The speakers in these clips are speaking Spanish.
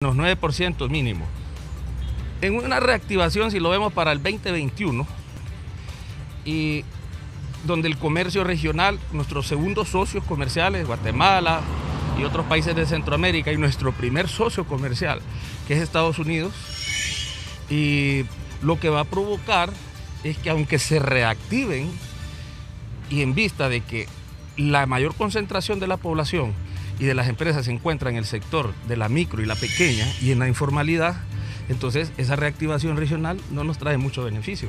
Los 9% mínimo. En una reactivación, si lo vemos para el 2021, y donde el comercio regional, nuestros segundos socios comerciales, Guatemala y otros países de Centroamérica, y nuestro primer socio comercial, que es Estados Unidos, y lo que va a provocar es que aunque se reactiven, y en vista de que la mayor concentración de la población y de las empresas se encuentra en el sector de la micro y la pequeña y en la informalidad, entonces esa reactivación regional no nos trae mucho beneficio.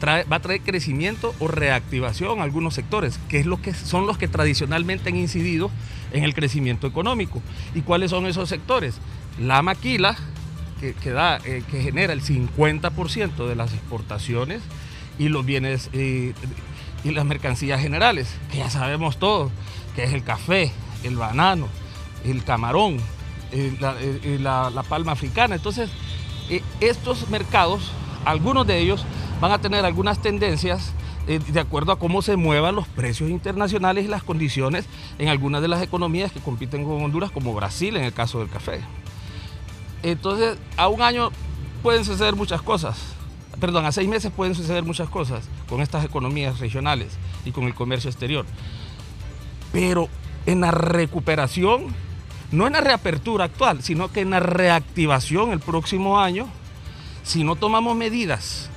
Va a traer crecimiento o reactivación a algunos sectores, que son los que tradicionalmente han incidido en el crecimiento económico. ¿Y cuáles son esos sectores? La maquila, que genera el 50% de las exportaciones, y los bienes y las mercancías generales, que ya sabemos todos, que es el café, el banano, el camarón, la palma africana. Entonces, estos mercados, algunos de ellos van a tener algunas tendencias de acuerdo a cómo se muevan los precios internacionales y las condiciones en algunas de las economías que compiten con Honduras, como Brasil en el caso del café. Entonces, a un año pueden suceder muchas cosas, a 6 meses pueden suceder muchas cosas con estas economías regionales y con el comercio exterior. Pero en la recuperación, no en la reapertura actual, sino que en la reactivación el próximo año, si no tomamos medidas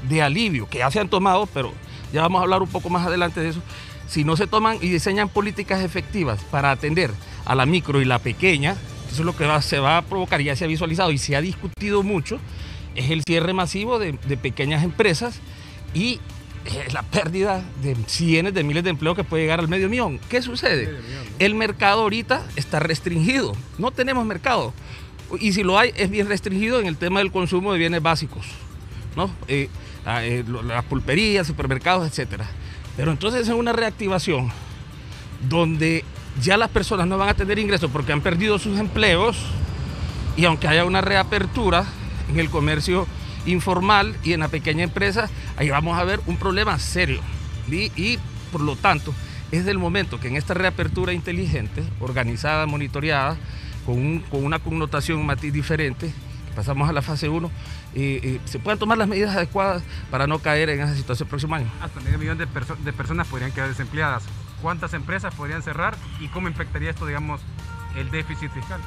de alivio, que ya se han tomado, pero ya vamos a hablar un poco más adelante de eso, si no se toman y diseñan políticas efectivas para atender a la micro y la pequeña, eso es lo que se va a provocar, ya se ha visualizado y se ha discutido mucho, es el cierre masivo de pequeñas empresas y la pérdida de cientos de miles de empleos que puede llegar al medio millón. ¿Qué sucede? El mercado ahorita está restringido, no tenemos mercado, y si lo hay es bien restringido en el tema del consumo de bienes básicos, ¿no? Las pulperías, supermercados, etcétera. Pero entonces es una reactivación donde ya las personas no van a tener ingresos porque han perdido sus empleos, y aunque haya una reapertura en el comercio informal y en la pequeña empresa, ahí vamos a ver un problema serio. Y por lo tanto, es del momento que en esta reapertura inteligente, organizada, monitoreada, con una connotación, un matiz diferente, pasamos a la fase 1, se puedan tomar las medidas adecuadas para no caer en esa situación el próximo año. Hasta medio millón de personas podrían quedar desempleadas. ¿Cuántas empresas podrían cerrar y cómo impactaría esto, digamos, el déficit fiscal?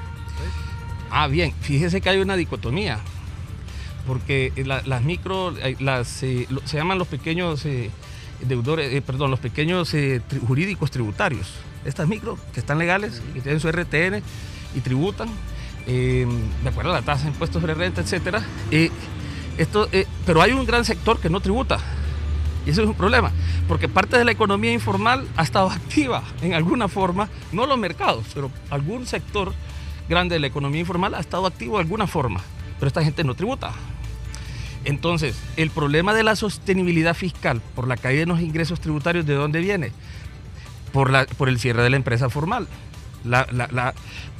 Bien, fíjese que hay una dicotomía, porque las micro, se llaman los pequeños deudores, los pequeños jurídicos tributarios. Estas micro que están legales, que tienen su RTN y tributan, de acuerdo a la tasa de impuestos sobre renta, etcétera. Pero hay un gran sector que no tributa, y eso es un problema, porque parte de la economía informal ha estado activa en alguna forma, no los mercados, pero algún sector grande de la economía informal ha estado activo de alguna forma, pero esta gente no tributa. Entonces, el problema de la sostenibilidad fiscal por la caída de los ingresos tributarios, ¿de dónde viene? Por el cierre de la empresa formal.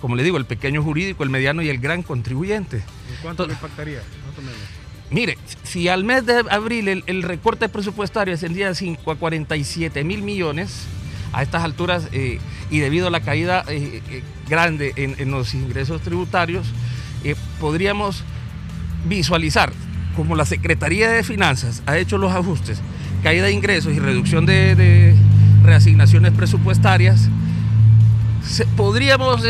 Como le digo, el pequeño jurídico, el mediano y el gran contribuyente. ¿En cuánto le impactaría? Más o menos. Mire, si al mes de abril el recorte presupuestario ascendía de 5 a 47 mil millones, a estas alturas, y debido a la caída grande en los ingresos tributarios, podríamos visualizar, como la Secretaría de Finanzas ha hecho los ajustes, caída de ingresos y reducción de reasignaciones presupuestarias, podríamos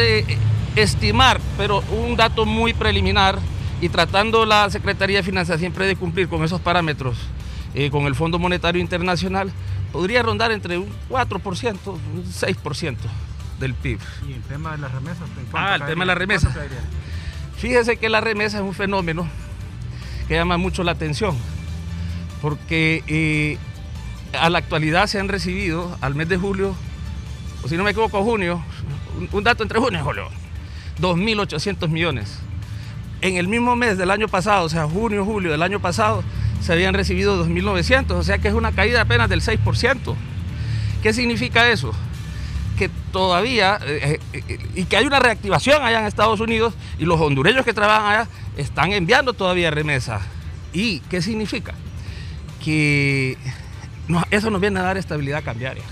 estimar, pero un dato muy preliminar, y tratando la Secretaría de Finanzas siempre de cumplir con esos parámetros, con el Fondo Monetario Internacional, podría rondar entre un 4%, un 6% del PIB. ¿Y el tema de las remesas? El tema de las remesas. Fíjese que la remesa es un fenómeno que llama mucho la atención, porque a la actualidad se han recibido al mes de julio, o si no me equivoco, junio, un dato entre junio y julio, 2.800 millones. En el mismo mes del año pasado, o sea, junio-julio del año pasado, se habían recibido 2.900, o sea que es una caída apenas del 6%. ¿Qué significa eso? Que todavía, y que hay una reactivación allá en Estados Unidos, y los hondureños que trabajan allá están enviando todavía remesas. ¿Y qué significa? Que eso nos viene a dar estabilidad cambiaria.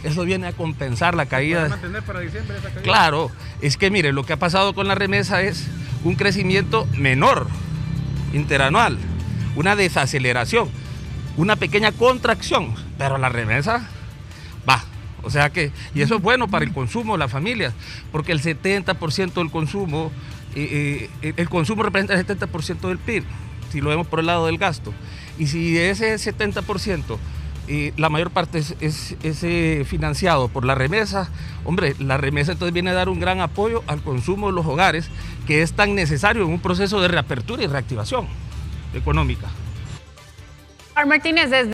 Eso viene a compensar la caída. ¿Puede mantener para diciembre esa caída? Claro, es que mire, lo que ha pasado con la remesa es un crecimiento menor interanual, una desaceleración, una pequeña contracción, pero la remesa va. O sea que, y eso es bueno para el consumo de las familias, porque el 70% del consumo, el consumo representa el 70% del PIB, si lo vemos por el lado del gasto. Y si de ese 70%, la mayor parte es financiado por la remesa, hombre, la remesa entonces viene a dar un gran apoyo al consumo de los hogares, que es tan necesario en un proceso de reapertura y reactivación económica. Martínez, desde